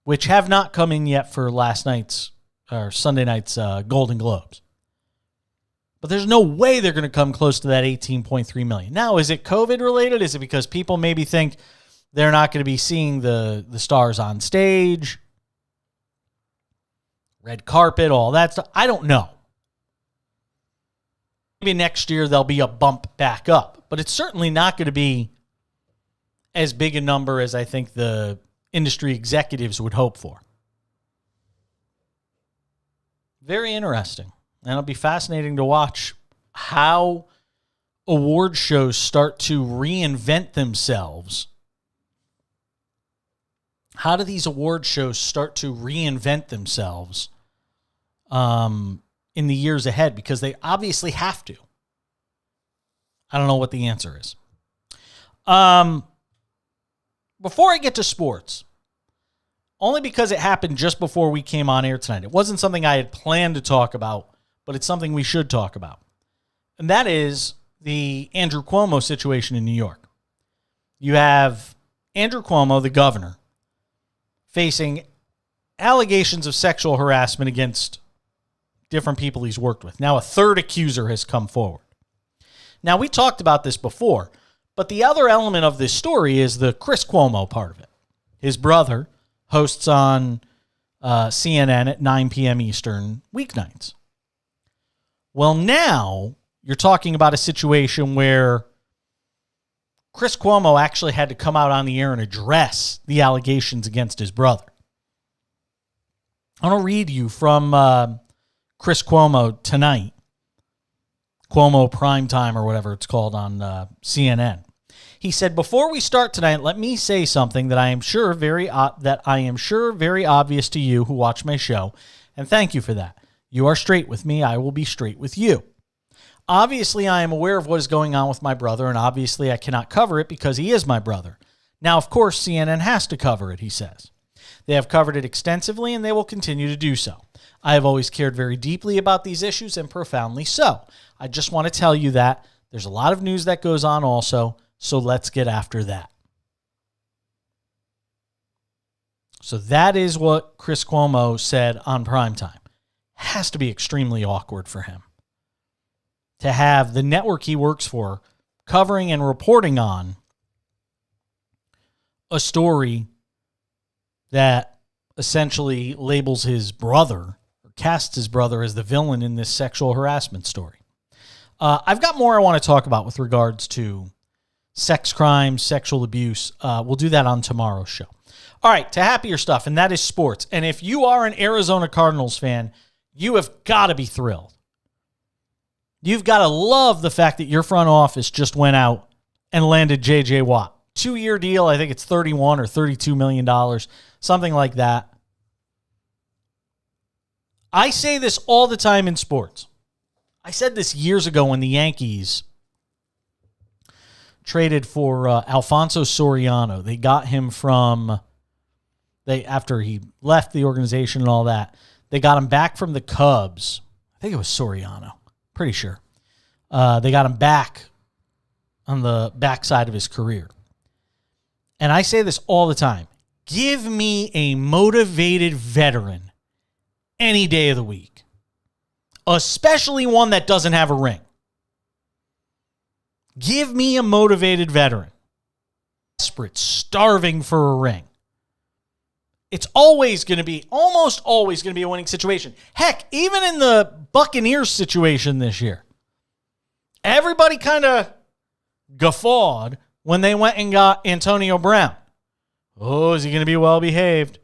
[SPEAKER 8] which have not come in yet for last night's or Sunday night's Golden Globes. But there's no way they're going to come close to that 18.3 million. Now, is it COVID related? Is it because people maybe think they're not going to be seeing the stars on stage, red carpet, all that stuff? I don't know. Maybe next year there'll be a bump back up, but it's certainly not going to be as big a number as I think the industry executives would hope for. Very interesting. And it'll be fascinating to watch how award shows start to reinvent themselves. How do these award shows start to reinvent themselves in the years ahead? Because they obviously have to. I don't know what the answer is. Before I get to sports, only because it happened just before we came on air tonight. It wasn't something I had planned to talk about, but it's something we should talk about. And that is the Andrew Cuomo situation in New York. You have Andrew Cuomo, the governor, facing allegations of sexual harassment against different people he's worked with. Now, a third accuser has come forward. Now, we talked about this before, but the other element of this story is the Chris Cuomo part of it. His brother hosts on CNN at 9 p.m. Eastern weeknights. Well, now you're talking about a situation where Chris Cuomo actually had to come out on the air and address the allegations against his brother. I want to read you from Chris Cuomo tonight Cuomo Primetime or whatever it's called on CNN. He said, "Before we start tonight, let me say something that I am sure very obvious to you who watch my show, and thank you for that. You are straight with me. I will be straight with you. Obviously, I am aware of what is going on with my brother, and obviously I cannot cover it because he is my brother. Now, of course, CNN has to cover it," he says. "They have covered it extensively, and they will continue to do so. I have always cared very deeply about these issues, and profoundly so. I just want to tell you that there's a lot of news that goes on also, so let's get after that." So that is what Chris Cuomo said on Primetime. Has to be extremely awkward for him to have the network he works for covering and reporting on a story that essentially labels his brother or casts his brother as the villain in this sexual harassment story. I've got more I want to talk about with regards to sex crimes, sexual abuse. We'll do that on tomorrow's show. All right, to happier stuff, and that is sports. And if you are an Arizona Cardinals fan, you have got to be thrilled. You've got to love the fact that your front office just went out and landed J.J. Watt. 2-year deal, I think it's $31 or $32 million, something like that. I say this all the time in sports. I said this years ago when the Yankees traded for Alfonso Soriano. They got him after he left the organization and all that, they got him back from the Cubs. I think it was Soriano. Pretty sure. They got him back on the backside of his career. And I say this all the time. Give me a motivated veteran any day of the week, especially one that doesn't have a ring. Give me a motivated veteran. Desperate, starving for a ring. It's almost always going to be a winning situation. Heck, even in the Buccaneers situation this year, everybody kind of guffawed when they went and got Antonio Brown. Oh, is he going to be well behaved?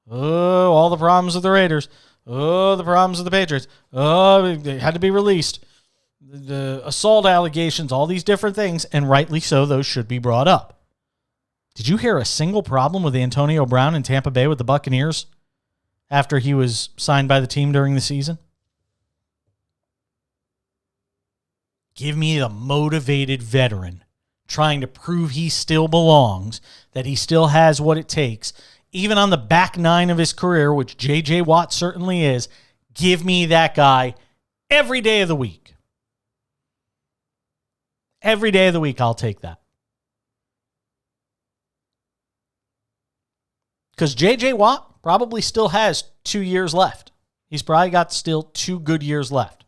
[SPEAKER 8] Oh, all the problems with the Raiders. Oh, the problems with the Patriots. Oh, they had to be released. The assault allegations, all these different things, and rightly so, those should be brought up. Did you hear a single problem with Antonio Brown in Tampa Bay with the Buccaneers after he was signed by the team during the season? Give me the motivated veteran trying to prove he still belongs, that he still has what it takes, even on the back nine of his career, which J.J. Watt certainly is. Give me that guy every day of the week. Every day of the week, I'll take that. Because J.J. Watt probably still has 2 years left. He's probably got still 2 good years left.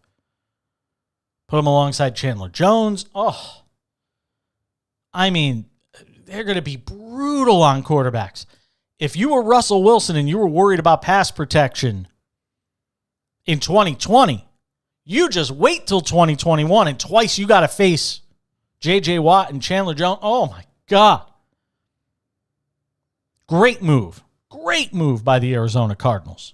[SPEAKER 8] Put him alongside Chandler Jones. Oh, I mean, they're going to be brutal on quarterbacks. If you were Russell Wilson and you were worried about pass protection in 2020, you just wait till 2021 and twice you got to face J.J. Watt and Chandler Jones. Oh, my God. Great move. Great move by the Arizona Cardinals.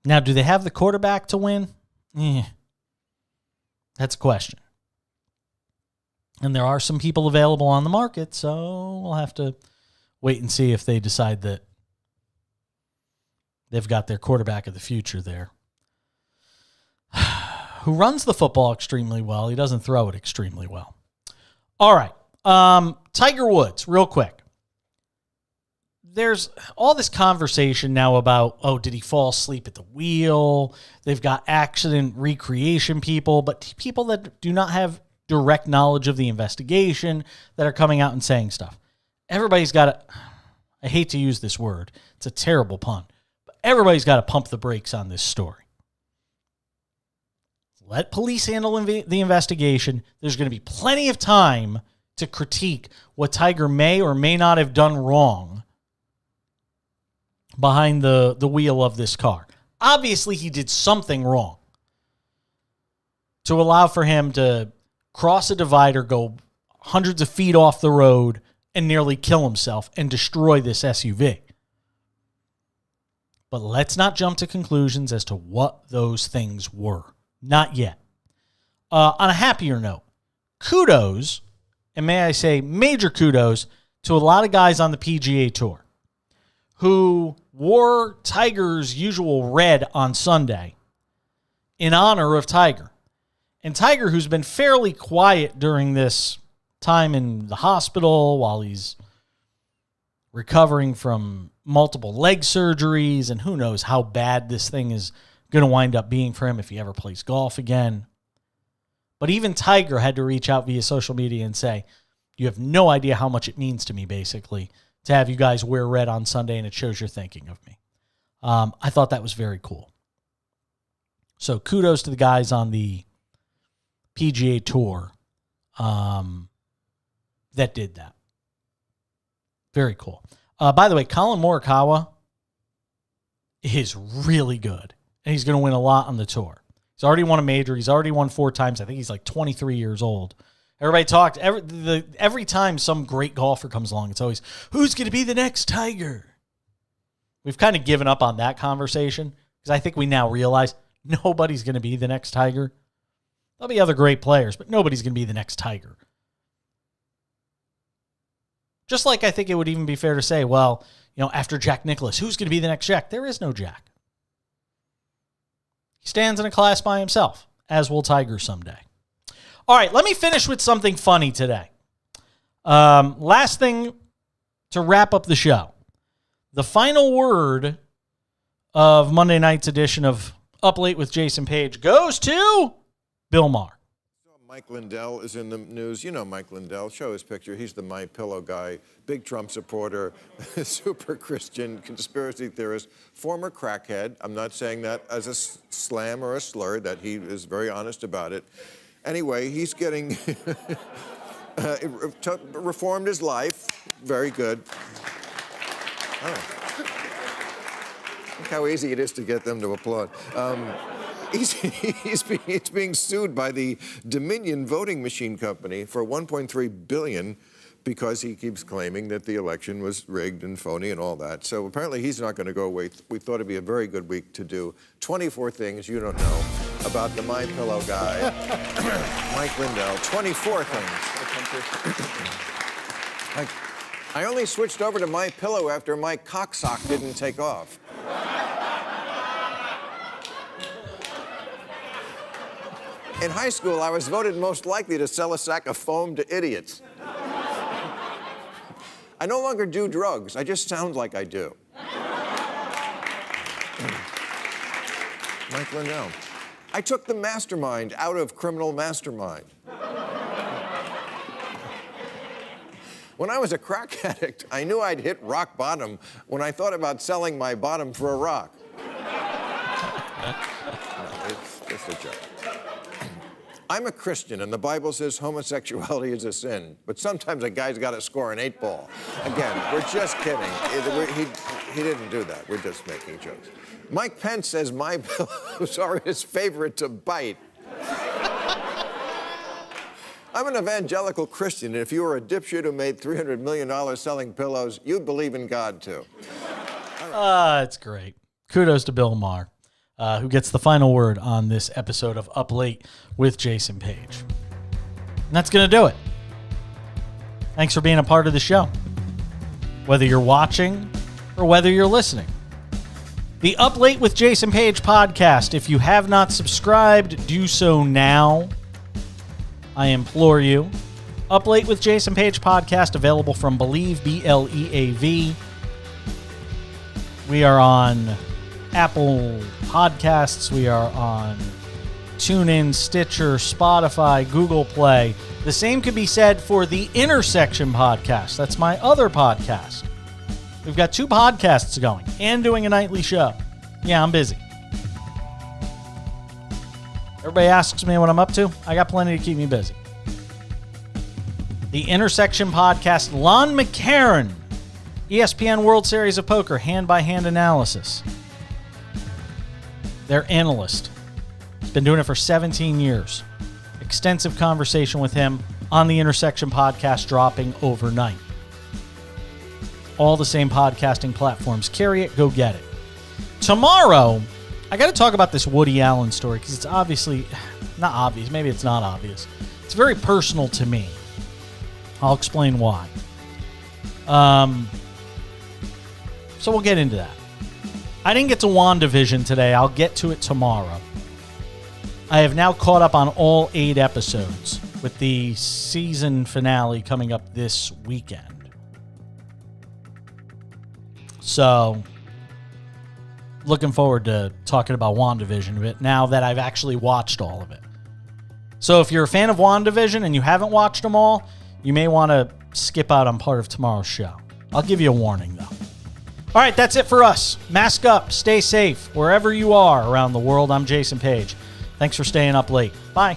[SPEAKER 8] Now, do they have the quarterback to win? That's a question. And there are some people available on the market, so we'll have to wait and see if they decide that they've got their quarterback of the future there. Who runs the football extremely well. He doesn't throw it extremely well. All right. Tiger Woods, real quick. There's all this conversation now about, did he fall asleep at the wheel? They've got accident recreation people, but people that do not have direct knowledge of the investigation that are coming out and saying stuff. Everybody's got to, I hate to use this word. It's a terrible pun, but everybody's got to pump the brakes on this story. Let police handle the investigation. There's going to be plenty of time to critique what Tiger may or may not have done wrong behind the wheel of this car. Obviously, he did something wrong to allow for him to cross a divider, go hundreds of feet off the road, and nearly kill himself and destroy this SUV. But let's not jump to conclusions as to what those things were. Not yet. On a happier note, kudos, and may I say major kudos, to a lot of guys on the PGA Tour who wore Tiger's usual red on Sunday in honor of Tiger. And Tiger, who's been fairly quiet during this time in the hospital while he's recovering from multiple leg surgeries, and who knows how bad this thing is going to wind up being for him if he ever plays golf again. But even Tiger had to reach out via social media and say, you have no idea how much it means to me, basically, to have you guys wear red on Sunday, and it shows you're thinking of me. I thought that was very cool. So kudos to the guys on the PGA Tour that did that. Very cool. By the way, Colin Morikawa is really good, and he's going to win a lot on the tour. He's already won a major. He's already won 4 times. I think he's like 23 years old. Everybody talked. Every time some great golfer comes along, it's always, who's going to be the next Tiger? We've kind of given up on that conversation because I think we now realize nobody's going to be the next Tiger. There'll be other great players, but nobody's going to be the next Tiger. Just like I think it would even be fair to say, well, after Jack Nicklaus, who's going to be the next Jack? There is no Jack. He stands in a class by himself, as will Tiger someday. All right, let me finish with something funny today. Last thing to wrap up the show. The final word of Monday night's edition of Up Late with Jason Page goes to Bill Maher.
[SPEAKER 4] Mike Lindell is in the news. You know Mike Lindell. Show his picture. He's the My Pillow guy, big Trump supporter, super Christian, conspiracy theorist, former crackhead. I'm not saying that as a slam or a slur, that he is very honest about it. Anyway, he's getting reformed his life. Very good. Oh. Look how easy it is to get them to applaud. He's being sued by the Dominion voting machine company for $1.3 billion because he keeps claiming that the election was rigged and phony and all that. So apparently he's not going to go away. We thought it'd be a very good week to do 24 things you don't know about the My Pillow guy, Mike Lindell. 24 things. I only switched over to My Pillow after my cocksock didn't take off. In high school, I was voted most likely to sell a sack of foam to idiots. I no longer do drugs. I just sound like I do. Mike Lindell. I took the mastermind out of criminal mastermind. When I was a crack addict, I knew I'd hit rock bottom when I thought about selling my bottom for a rock. It's just a joke. I'm a Christian, and the Bible says homosexuality is a sin. But sometimes a guy's got to score an 8-ball. Again, we're just kidding. He didn't do that. We're just making jokes. Mike Pence says My Pillows are his favorite to bite. I'm an evangelical Christian, and if you were a dipshit who made $300 million selling pillows, you'd believe in God, too.
[SPEAKER 8] It's great. Kudos to Bill Maher, who gets the final word on this episode of Up Late with Jason Page. And that's going to do it. Thanks for being a part of the show, whether you're watching or whether you're listening. The Up Late with Jason Page podcast, if you have not subscribed, do so now. I implore you. Up Late with Jason Page podcast, available from Believe, BLEAV. We are on Apple Podcasts. We are on TuneIn, Stitcher, Spotify, Google Play. The same could be said for the Intersection podcast. That's my other podcast. We've got 2 podcasts going and doing a nightly show. Yeah, I'm busy. Everybody asks me what I'm up to. I got plenty to keep me busy. The Intersection podcast, Lon McCarron, ESPN World Series of Poker, hand-by-hand analysis. Their analyst. He's been doing it for 17 years. Extensive conversation with him on the Intersection podcast, dropping overnight. All the same podcasting platforms. Carry it, go get it. tomorrow, I got to talk about this Woody Allen story because it's obviously not obvious. Maybe it's not obvious. It's very personal to me. I'll explain why. So we'll get into that. I didn't get to WandaVision today. I'll get to it tomorrow. I have now caught up on all 8 episodes with the season finale coming up this weekend. So, looking forward to talking about WandaVision a bit now that I've actually watched all of it. So if you're a fan of WandaVision and you haven't watched them all, you may want to skip out on part of tomorrow's show. I'll give you a warning, though. All right, that's it for us. Mask up, stay safe, wherever you are around the world. I'm Jason Page. Thanks for staying up late. Bye.